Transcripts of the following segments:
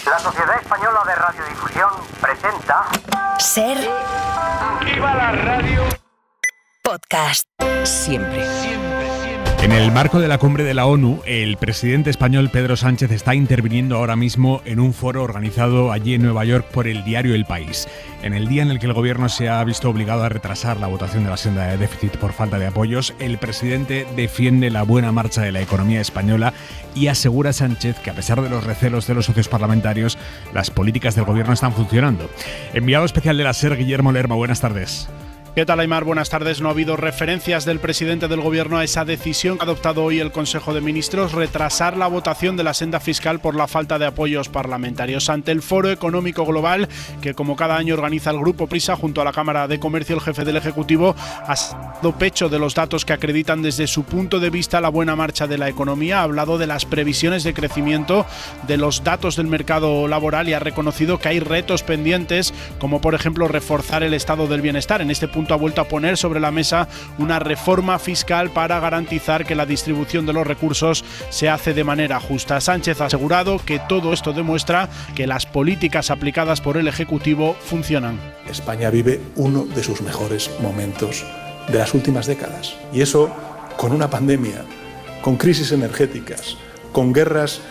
La Sociedad Española de Radiodifusión presenta... Ser... ¡Viva la radio! Podcast. Siempre. En el marco de la cumbre de la ONU, el presidente español Pedro Sánchez está interviniendo ahora mismo en un foro organizado allí en Nueva York por el diario El País. En el día en el que el gobierno se ha visto obligado a retrasar la votación de la senda de déficit por falta de apoyos, el presidente defiende la buena marcha de la economía española y asegura a Sánchez que, a pesar de los recelos de los socios parlamentarios, las políticas del gobierno están funcionando. Enviado especial de la SER, Guillermo Lerma, buenas tardes. ¿Qué tal, Aimar? Buenas tardes. No ha habido referencias del presidente del Gobierno a esa decisión que ha adoptado hoy el Consejo de Ministros, retrasar la votación de la senda fiscal por la falta de apoyos parlamentarios. Ante el Foro Económico Global, que como cada año organiza el Grupo Prisa junto a la Cámara de Comercio, el jefe del Ejecutivo ha dado pecho de los datos que acreditan desde su punto de vista la buena marcha de la economía. Ha hablado de las previsiones de crecimiento, de los datos del mercado laboral y ha reconocido que hay retos pendientes, como por ejemplo reforzar el estado del bienestar. En este punto ha vuelto a poner sobre la mesa una reforma fiscal para garantizar que la distribución de los recursos se hace de manera justa. Sánchez ha asegurado que todo esto demuestra que las políticas aplicadas por el Ejecutivo funcionan. España vive uno de sus mejores momentos de las últimas décadas. Y eso con una pandemia, con crisis energéticas, con guerras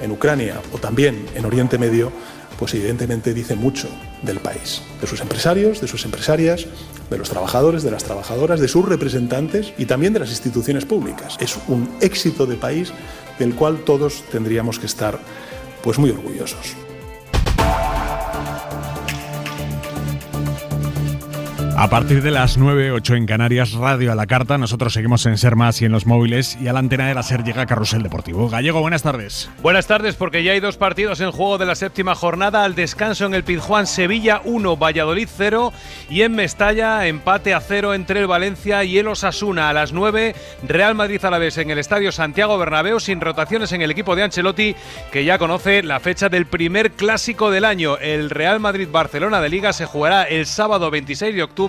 en Ucrania o también en Oriente Medio, pues evidentemente dice mucho del país, de sus empresarios, de sus empresarias, de los trabajadores, de las trabajadoras, de sus representantes y también de las instituciones públicas. Es un éxito de país del cual todos tendríamos que estar pues muy orgullosos. A partir de las 9, 8 en Canarias, Radio a la Carta. Nosotros seguimos en Ser Más y en los móviles. Y a la antena de la SER llega Carrusel Deportivo. Gallego, buenas tardes. Buenas tardes, porque ya hay dos partidos en juego de la séptima jornada. Al descanso en el Pizjuán, Sevilla 1, Valladolid 0. Y en Mestalla, empate a 0 entre el Valencia y el Osasuna. A las 9, Real Madrid-Alavés en el Estadio Santiago Bernabéu, sin rotaciones en el equipo de Ancelotti, que ya conoce la fecha del primer clásico del año. El Real Madrid-Barcelona de Liga se jugará el sábado 26 de octubre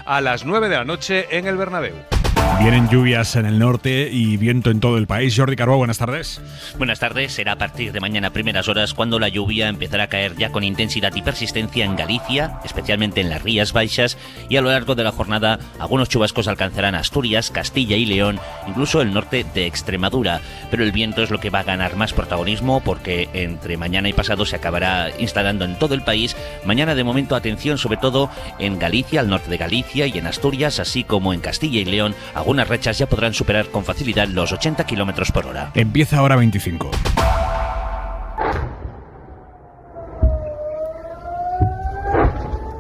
a las 9 de la noche en el Bernabéu. Vienen lluvias en el norte y viento en todo el país. Jordi Carbó, buenas tardes. Buenas tardes. Será a partir de mañana a primeras horas cuando la lluvia empezará a caer ya con intensidad y persistencia en Galicia, especialmente en las Rías Baixas, y a lo largo de la jornada algunos chubascos alcanzarán Asturias, Castilla y León, incluso el norte de Extremadura. Pero el viento es lo que va a ganar más protagonismo, porque entre mañana y pasado se acabará instalando en todo el país. Mañana, de momento, atención sobre todo en Galicia, al norte de Galicia y en Asturias, así como en Castilla y León. Algunas rachas ya podrán superar con facilidad los 80 km por hora. Empieza ahora 25.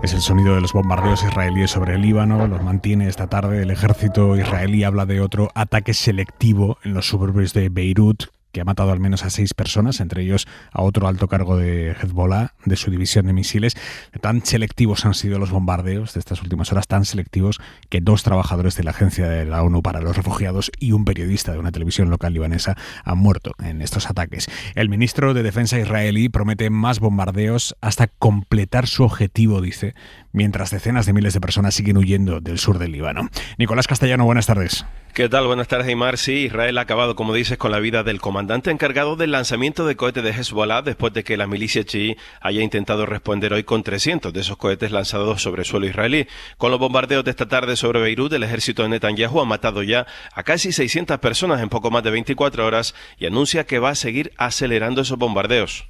Es el sonido de los bombardeos israelíes sobre el Líbano. Los mantiene esta tarde. El ejército israelí habla de otro ataque selectivo en los suburbios de Beirut, que ha matado al menos a 6 personas, entre ellos a otro alto cargo de Hezbollah, de su división de misiles. Tan selectivos han sido los bombardeos de estas últimas horas, tan selectivos que 2 trabajadores de la Agencia de la ONU para los Refugiados y un periodista de una televisión local libanesa han muerto en estos ataques. El ministro de Defensa israelí promete más bombardeos hasta completar su objetivo, dice, mientras decenas de miles de personas siguen huyendo del sur del Líbano. Nicolás Castellano, buenas tardes. ¿Qué tal? Buenas tardes, Aimar. Sí, Israel ha acabado, como dices, con la vida del comandante encargado del lanzamiento de cohetes de Hezbollah después de que la milicia chií haya intentado responder hoy con 300 de esos cohetes lanzados sobre suelo israelí. Con los bombardeos de esta tarde sobre Beirut, el ejército de Netanyahu ha matado ya a casi 600 personas en poco más de 24 horas y anuncia que va a seguir acelerando esos bombardeos.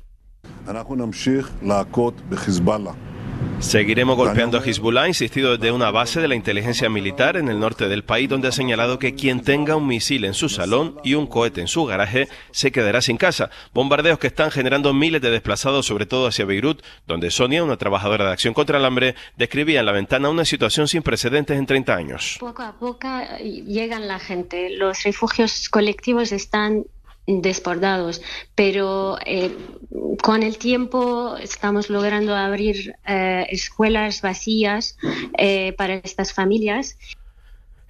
Seguiremos golpeando a Hezbollah, ha insistido desde una base de la inteligencia militar en el norte del país, donde ha señalado que quien tenga un misil en su salón y un cohete en su garaje se quedará sin casa. Bombardeos que están generando miles de desplazados, sobre todo hacia Beirut, donde Sonia, una trabajadora de Acción contra el Hambre, describía en la ventana una situación sin precedentes en 30 años. Poco a poco llegan la gente. Los refugios colectivos están desbordados, pero con el tiempo estamos logrando abrir escuelas vacías para estas familias.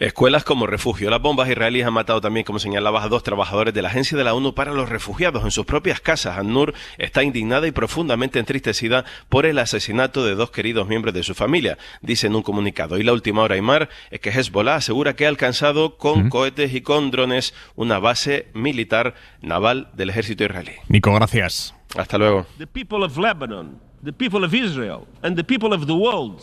Escuelas como refugio. Las bombas israelíes han matado también, como señalabas, a 2 trabajadores de la Agencia de la ONU para los Refugiados en sus propias casas. An-Nur está indignada y profundamente entristecida por el asesinato de 2 queridos miembros de su familia, dice en un comunicado. Y la última hora, Aymar, es que Hezbollah asegura que ha alcanzado con cohetes y con drones una base militar naval del ejército israelí. Nico, gracias. Hasta luego. The people of Lebanon, the people of Israel and the people of the world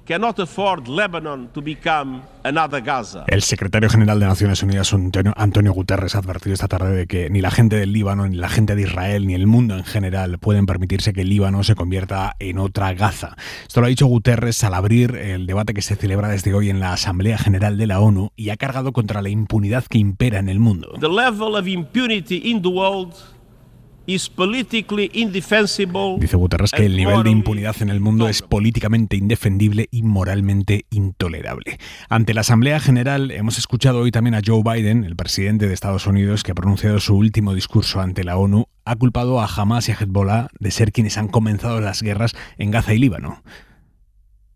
cannot afford Lebanon to become another Gaza. El secretario general de Naciones Unidas, Antonio Guterres, ha advertido esta tarde de que ni la gente del Líbano, ni la gente de Israel, ni el mundo en general pueden permitirse que el Líbano se convierta en otra Gaza. Esto lo ha dicho Guterres al abrir el debate que se celebra desde hoy en la Asamblea General de la ONU y ha cargado contra la impunidad que impera en el mundo. The level of impunity in the world is politically indefensible. Dice Guterres que el nivel de impunidad en el mundo es políticamente indefendible y moralmente intolerable. Ante la Asamblea General hemos escuchado hoy también a Joe Biden, el presidente de Estados Unidos, que ha pronunciado su último discurso ante la ONU. Ha culpado a Hamas y a Hezbollah de ser quienes han comenzado las guerras en Gaza y Líbano.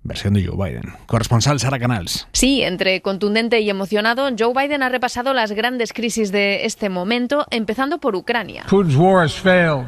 Versión de Joe Biden. Corresponsal Sara Canals. Sí, entre contundente y emocionado, Joe Biden ha repasado las grandes crisis de este momento, empezando por Ucrania. Putin's war has failed,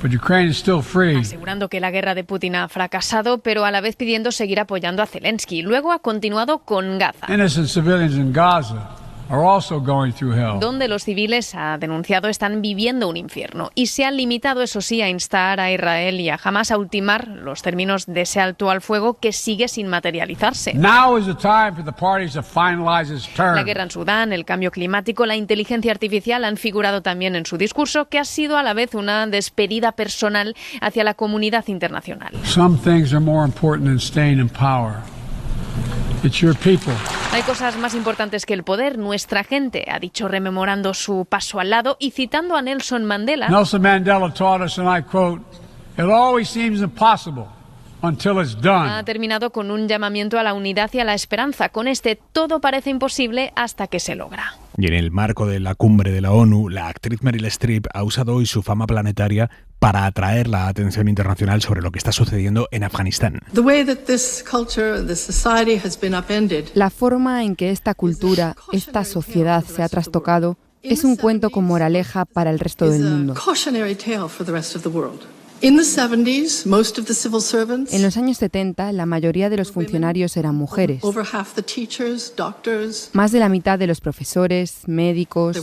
but Ukraine is still free. Asegurando que la guerra de Putin ha fracasado, pero a la vez pidiendo seguir apoyando a Zelensky. Luego ha continuado con Gaza. Innocent civilians in Gaza are also going through hell. Donde los civiles, ha denunciado, están viviendo un infierno. Y se han limitado, eso sí, a instar a Israel y a Hamas a ultimar los términos de ese alto al fuego que sigue sin materializarse. Now is the time for the parties to finalize this term. La guerra en Sudán, el cambio climático, la inteligencia artificial han figurado también en su discurso, que ha sido a la vez una despedida personal hacia la comunidad internacional. Some things are more important than staying in power. It's your people. Hay cosas más importantes que el poder, nuestra gente, ha dicho rememorando su paso al lado y citando a Nelson Mandela. Nelson Mandela taught us, and I quote, "It always seems impossible until it's done." Ha terminado con un llamamiento a la unidad y a la esperanza. Con este, todo parece imposible hasta que se logra. Y en el marco de la cumbre de la ONU, la actriz Meryl Streep ha usado hoy su fama planetaria para atraer la atención internacional sobre lo que está sucediendo en Afganistán. La forma en que esta cultura, esta sociedad se ha trastocado es un cuento con moraleja para el resto del mundo. En los años 70, la mayoría de los funcionarios eran mujeres. Más de la mitad de los profesores, médicos.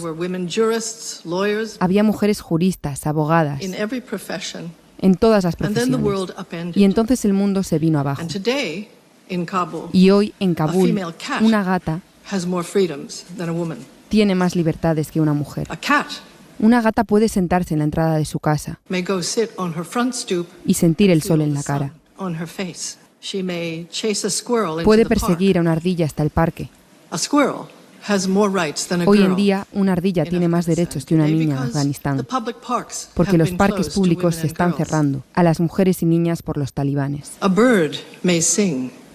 Había mujeres juristas, abogadas. En todas las profesiones. Y entonces el mundo se vino abajo. Y hoy, en Kabul, una gata tiene más libertades que una mujer. Una gata puede sentarse en la entrada de su casa y sentir el sol en la cara. Puede perseguir a una ardilla hasta el parque. Hoy en día, una ardilla tiene más derechos que una niña en Afganistán, porque los parques públicos se están cerrando a las mujeres y niñas por los talibanes.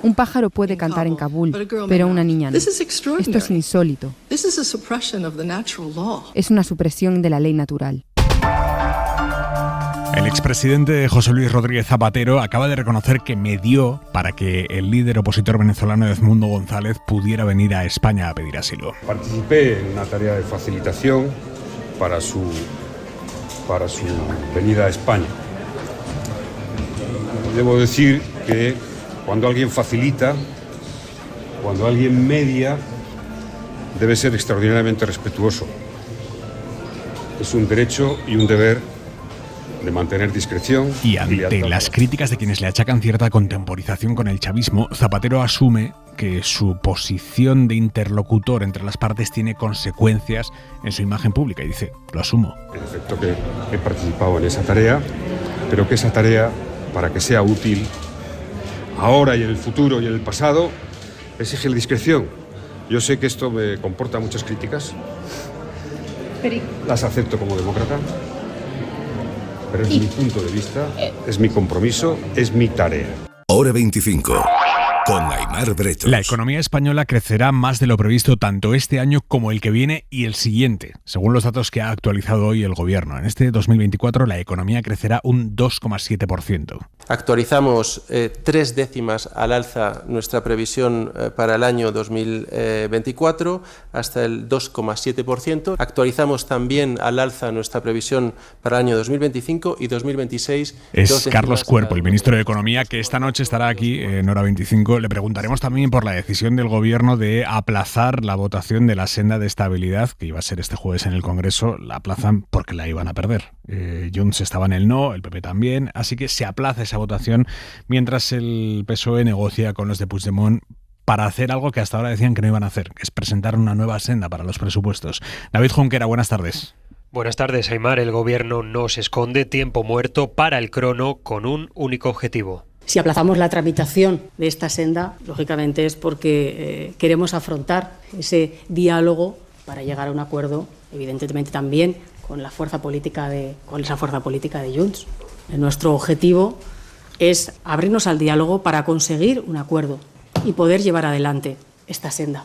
Un pájaro puede cantar en Kabul, pero una niña no. Esto es insólito. Es una supresión de la ley natural. El expresidente José Luis Rodríguez Zapatero acaba de reconocer que medió para que el líder opositor venezolano Edmundo González pudiera venir a España a pedir asilo. Participé en una tarea de facilitación para su venida a España. Debo decir que cuando alguien facilita, cuando alguien media, debe ser extraordinariamente respetuoso. Es un derecho y un deber de mantener discreción. Y ante las críticas de quienes le achacan cierta contemporización con el chavismo, Zapatero asume que su posición de interlocutor entre las partes tiene consecuencias en su imagen pública y dice, lo asumo. En efecto que he participado en esa tarea, pero que esa tarea, para que sea útil ahora y en el futuro y en el pasado, exige la discreción. Yo sé que esto me comporta muchas críticas. Las acepto como demócrata, pero es mi punto de vista, es mi compromiso, es mi tarea. Hora 25. con Aimar Bretos. La economía española crecerá más de lo previsto tanto este año como el que viene y el siguiente, según los datos que ha actualizado hoy el Gobierno. En este 2024 la economía crecerá un 2,7%. Actualizamos 3 décimas al alza nuestra previsión para el año 2024 hasta el 2,7%. Actualizamos también al alza nuestra previsión para el año 2025 y 2026. Es Carlos Cuerpo, el ministro de Economía, que esta noche estará aquí en Hora 25. Le preguntaremos también por la decisión del Gobierno de aplazar la votación de la senda de estabilidad, que iba a ser este jueves en el Congreso. La aplazan porque la iban a perder. Junts estaba en el no, el PP también, así que se aplaza esa votación mientras el PSOE negocia con los de Puigdemont para hacer algo que hasta ahora decían que no iban a hacer, que es presentar una nueva senda para los presupuestos. David Junquera, buenas tardes. Buenas tardes, Aimar. El Gobierno no se esconde, tiempo muerto para el crono con un único objetivo. Si aplazamos la tramitación de esta senda, lógicamente es porque queremos afrontar ese diálogo para llegar a un acuerdo, evidentemente también con esa fuerza política de Junts. Nuestro objetivo es abrirnos al diálogo para conseguir un acuerdo y poder llevar adelante esta senda.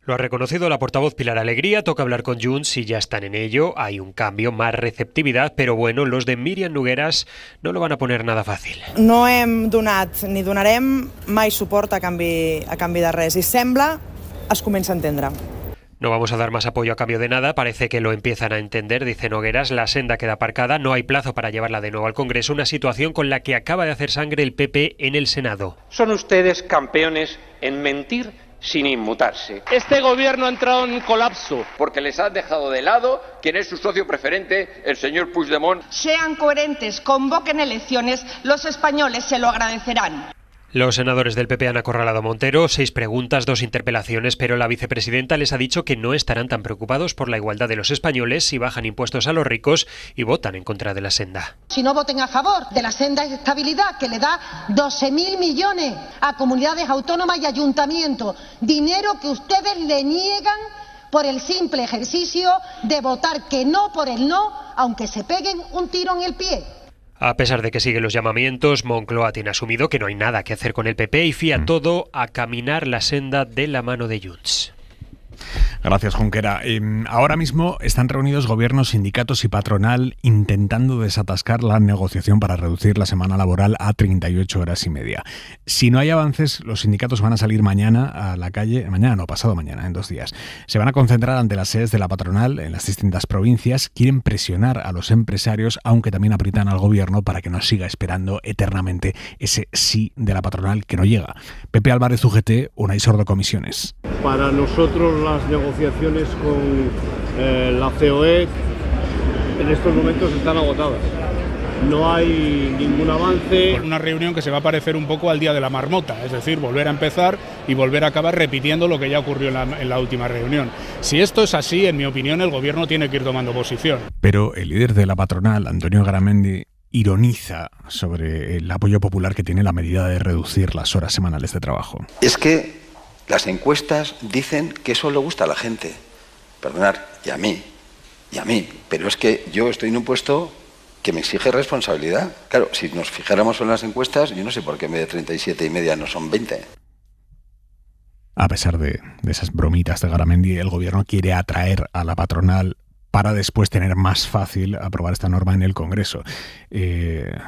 Lo ha reconocido la portavoz Pilar Alegría, toca hablar con Junts y ya están en ello. Hay un cambio, más receptivitat, però bueno, los de Míriam Nogueras no lo van a poner nada fácil. No hem donat ni donarem mai suport a canvi de res i sembla es comença a entendre. No vamos a dar más apoyo a cambio de nada, parece que lo empiezan a entender, dice Nogueras. La senda queda aparcada, no hay plazo para llevarla de nuevo al Congreso, una situación con la que acaba de hacer sangre el PP en el Senado. Son ustedes campeones en mentir sin inmutarse. Este gobierno ha entrado en colapso porque les han dejado de lado quien es su socio preferente, el señor Puigdemont. Sean coherentes, convoquen elecciones, los españoles se lo agradecerán. Los senadores del PP han acorralado a Montero, 6 preguntas, 2 interpelaciones, pero la vicepresidenta les ha dicho que no estarán tan preocupados por la igualdad de los españoles si bajan impuestos a los ricos y votan en contra de la senda. Si no voten a favor de la senda de estabilidad, que le da 12.000 millones a comunidades autónomas y ayuntamientos, dinero que ustedes le niegan por el simple ejercicio de votar que no por el no, aunque se peguen un tiro en el pie. A pesar de que siguen los llamamientos, Moncloa tiene asumido que no hay nada que hacer con el PP y fía todo a caminar la senda de la mano de Junts. Gracias, Junquera. Ahora mismo están reunidos gobiernos, sindicatos y patronal intentando desatascar la negociación para reducir la semana laboral a 38 horas y media. Si no hay avances, los sindicatos van a salir mañana a la calle, pasado mañana, en 2 días. Se van a concentrar ante las sedes de la patronal en las distintas provincias. Quieren presionar a los empresarios, aunque también aprietan al gobierno para que no siga esperando eternamente ese sí de la patronal que no llega. Pepe Álvarez, UGT, Unai Sordo, Comisiones. Para nosotros las negociaciones con la COE en estos momentos están agotadas. No hay ningún avance. Una reunión que se va a parecer un poco al día de la marmota, es decir, volver a empezar y volver a acabar repitiendo lo que ya ocurrió en la última reunión. Si esto es así, en mi opinión, el gobierno tiene que ir tomando posición. Pero el líder de la patronal, Antonio Garamendi, ironiza sobre el apoyo popular que tiene la medida de reducir las horas semanales de trabajo. Es que las encuestas dicen que eso le gusta a la gente. Perdonad, y a mí, pero es que yo estoy en un puesto que me exige responsabilidad. Claro, si nos fijáramos en las encuestas, yo no sé por qué en vez de 37 y media no son 20. A pesar de esas bromitas de Garamendi, el gobierno quiere atraer a la patronal para después tener más fácil aprobar esta norma en el Congreso.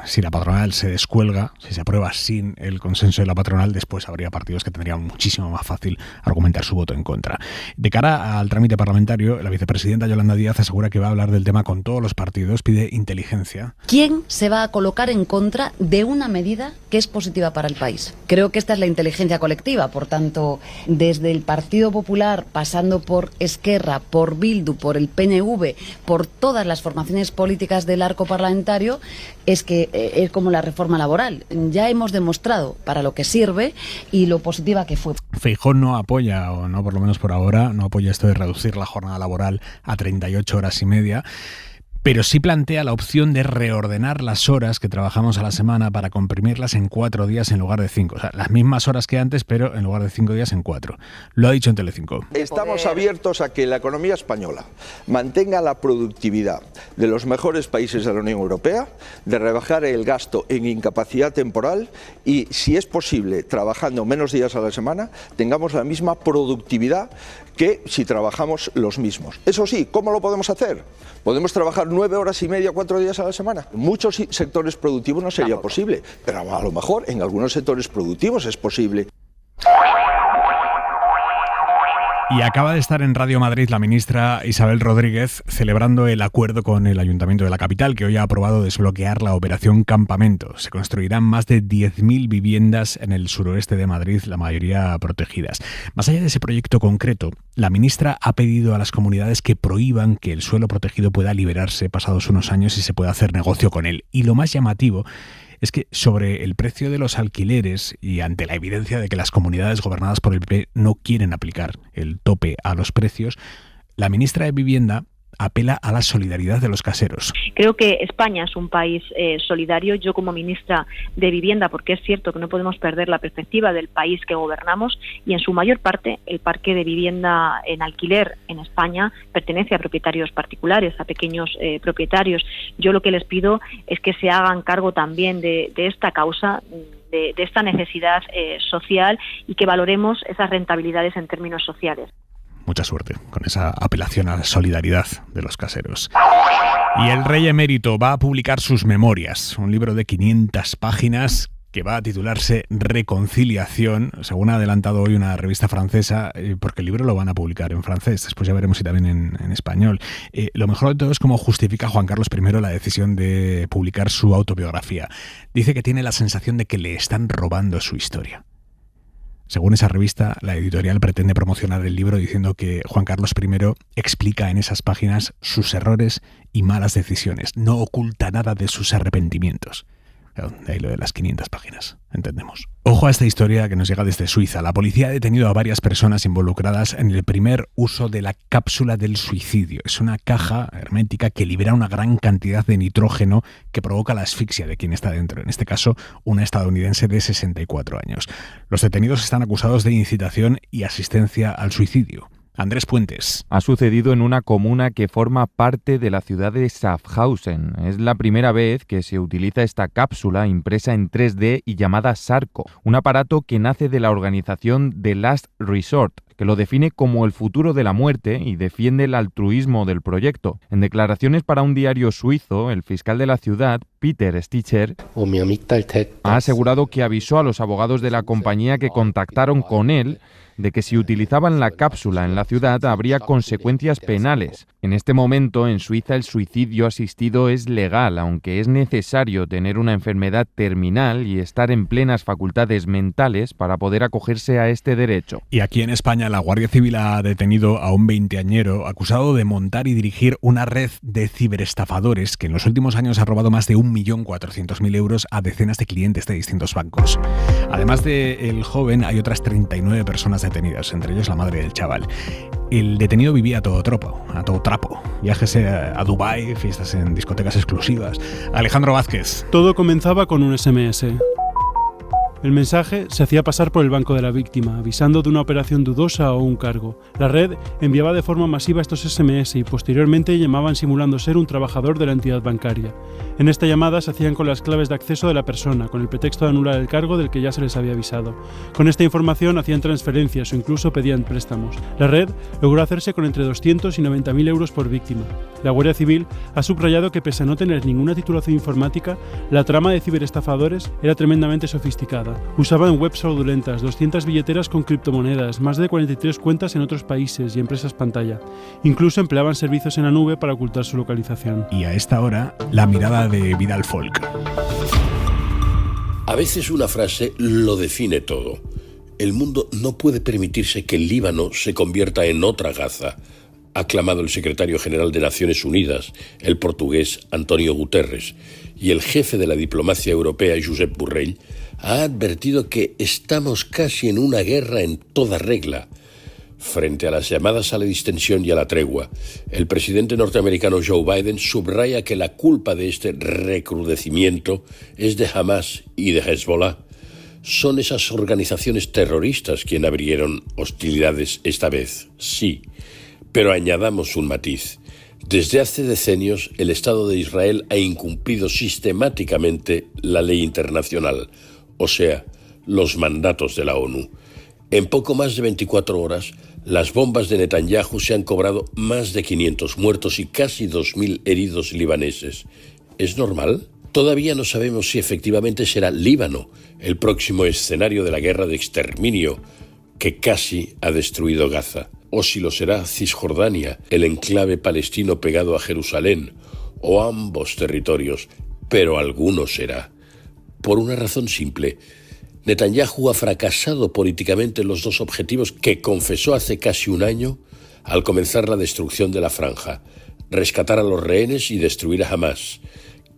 Si la patronal se descuelga, si se aprueba sin el consenso de la patronal, después habría partidos que tendrían muchísimo más fácil argumentar su voto en contra. De cara al trámite parlamentario, la vicepresidenta Yolanda Díaz asegura que va a hablar del tema con todos los partidos, pide inteligencia. ¿Quién se va a colocar en contra de una medida que es positiva para el país? Creo que esta es la inteligencia colectiva, por tanto, desde el Partido Popular, pasando por Esquerra, por Bildu, por el PNV, por todas las formaciones políticas del arco parlamentario, es que es como la reforma laboral. Ya hemos demostrado para lo que sirve y lo positiva que fue. Feijóo no apoya, o no por lo menos por ahora, no apoya esto de reducir la jornada laboral a 38 horas y media. pero sí plantea la opción de reordenar las horas que trabajamos a la semana para comprimirlas en 4 días en lugar de 5. O sea, las mismas horas que antes, pero en lugar de 5 días en 4. Lo ha dicho en Telecinco. Estamos abiertos a que la economía española mantenga la productividad de los mejores países de la Unión Europea, de rebajar el gasto en incapacidad temporal y, si es posible, trabajando menos días a la semana, tengamos la misma productividad que si trabajamos los mismos. Eso sí, ¿cómo lo podemos hacer? ¿Podemos trabajar 9 horas y media, 4 días a la semana? En muchos sectores productivos no sería posible, pero a lo mejor en algunos sectores productivos es posible. Y acaba de estar en Radio Madrid la ministra Isabel Rodríguez celebrando el acuerdo con el Ayuntamiento de la capital, que hoy ha aprobado desbloquear la operación Campamento. Se construirán más de 10.000 viviendas en el suroeste de Madrid, la mayoría protegidas. Más allá de ese proyecto concreto, la ministra ha pedido a las comunidades que prohíban que el suelo protegido pueda liberarse pasados unos años y se pueda hacer negocio con él. Y lo más llamativo es que sobre el precio de los alquileres y ante la evidencia de que las comunidades gobernadas por el PP no quieren aplicar el tope a los precios, la ministra de Vivienda apela a la solidaridad de los caseros. Creo que España es un país solidario. Yo, como ministra de Vivienda, porque es cierto que no podemos perder la perspectiva del país que gobernamos, y en su mayor parte el parque de vivienda en alquiler en España pertenece a propietarios particulares, a pequeños propietarios. Yo lo que les pido es que se hagan cargo también de esta causa, de esta necesidad social, y que valoremos esas rentabilidades en términos sociales. Mucha suerte con esa apelación a la solidaridad de los caseros. Y el rey emérito va a publicar sus memorias, un libro de 500 páginas que va a titularse Reconciliación, según ha adelantado hoy una revista francesa, porque el libro lo van a publicar en francés, después ya veremos si también en español. Lo mejor de todo es cómo justifica Juan Carlos I la decisión de publicar su autobiografía. Dice que tiene la sensación de que le están robando su historia. Según esa revista, la editorial pretende promocionar el libro diciendo que Juan Carlos I explica en esas páginas sus errores y malas decisiones. No oculta nada de sus arrepentimientos. De ahí lo de las 500 páginas, entendemos. Ojo a esta historia que nos llega desde Suiza. La policía ha detenido a varias personas involucradas en el primer uso de la cápsula del suicidio. Es una caja hermética que libera una gran cantidad de nitrógeno que provoca la asfixia de quien está dentro. En este caso, una estadounidense de 64 años. Los detenidos están acusados de incitación y asistencia al suicidio. Andrés Puentes. Ha sucedido en una comuna que forma parte de la ciudad de Schaffhausen. Es la primera vez que se utiliza esta cápsula impresa en 3D y llamada Sarco, un aparato que nace de la organización The Last Resort, que lo define como el futuro de la muerte y defiende el altruismo del proyecto. En declaraciones para un diario suizo, el fiscal de la ciudad, Peter Sticher, ha asegurado que avisó a los abogados de la compañía que contactaron con él de que si utilizaban la cápsula en la ciudad habría consecuencias penales. En este momento, en Suiza, el suicidio asistido es legal, aunque es necesario tener una enfermedad terminal y estar en plenas facultades mentales para poder acogerse a este derecho. Y aquí en España, la Guardia Civil ha detenido a un veinteañero acusado de montar y dirigir una red de ciberestafadores que en los últimos años ha robado más de 1.400.000 euros a decenas de clientes de distintos bancos. Además del joven, hay otras 39 personas detenidas, entre ellos la madre del chaval. El detenido vivía a todo trapo. Viajes a Dubái, fiestas en discotecas exclusivas. Alejandro Vázquez. Todo comenzaba con un SMS. El mensaje se hacía pasar por el banco de la víctima, avisando de una operación dudosa o un cargo. La red enviaba de forma masiva estos SMS y posteriormente llamaban simulando ser un trabajador de la entidad bancaria. En esta llamada se hacían con las claves de acceso de la persona, con el pretexto de anular el cargo del que ya se les había avisado. Con esta información hacían transferencias o incluso pedían préstamos. La red logró hacerse con entre 200 y 90.000 euros por víctima. La Guardia Civil ha subrayado que, pese a no tener ninguna titulación informática, la trama de ciberestafadores era tremendamente sofisticada. Usaban webs fraudulentas, 200 billeteras con criptomonedas, más de 43 cuentas en otros países y empresas pantalla. Incluso empleaban servicios en la nube para ocultar su localización. Y a esta hora, la mirada de Vidal Folk. A veces una frase lo define todo. El mundo no puede permitirse que el Líbano se convierta en otra Gaza, ha clamado el secretario general de Naciones Unidas, el portugués António Guterres, y el jefe de la diplomacia europea, Josep Borrell, ha advertido que estamos casi en una guerra en toda regla. Frente a las llamadas a la distensión y a la tregua, el presidente norteamericano Joe Biden subraya que la culpa de este recrudecimiento es de Hamas y de Hezbollah. Son esas organizaciones terroristas quienes abrieron hostilidades esta vez, sí. Pero añadamos un matiz. Desde hace decenios, el Estado de Israel ha incumplido sistemáticamente la ley internacional, o sea, los mandatos de la ONU. En poco más de 24 horas, las bombas de Netanyahu se han cobrado más de 500 muertos y casi 2.000 heridos libaneses. ¿Es normal? Todavía no sabemos si efectivamente será Líbano el próximo escenario de la guerra de exterminio que casi ha destruido Gaza, o si lo será Cisjordania, el enclave palestino pegado a Jerusalén, o ambos territorios, pero alguno será. Por una razón simple: Netanyahu ha fracasado políticamente en los dos objetivos que confesó hace casi un año al comenzar la destrucción de la franja: rescatar a los rehenes y destruir a Hamas.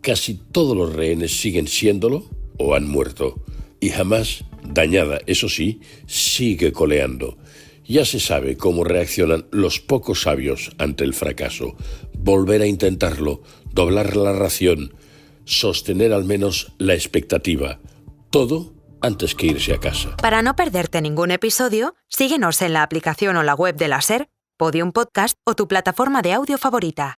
Casi todos los rehenes siguen siéndolo o han muerto. Y Hamas, dañada, eso sí, sigue coleando. Ya se sabe cómo reaccionan los pocos sabios ante el fracaso. Volver a intentarlo, doblar la ración, sostener al menos la expectativa. Todo antes que irse a casa. Para no perderte ningún episodio, síguenos en la aplicación o la web de la SER, Podium Podcast o tu plataforma de audio favorita.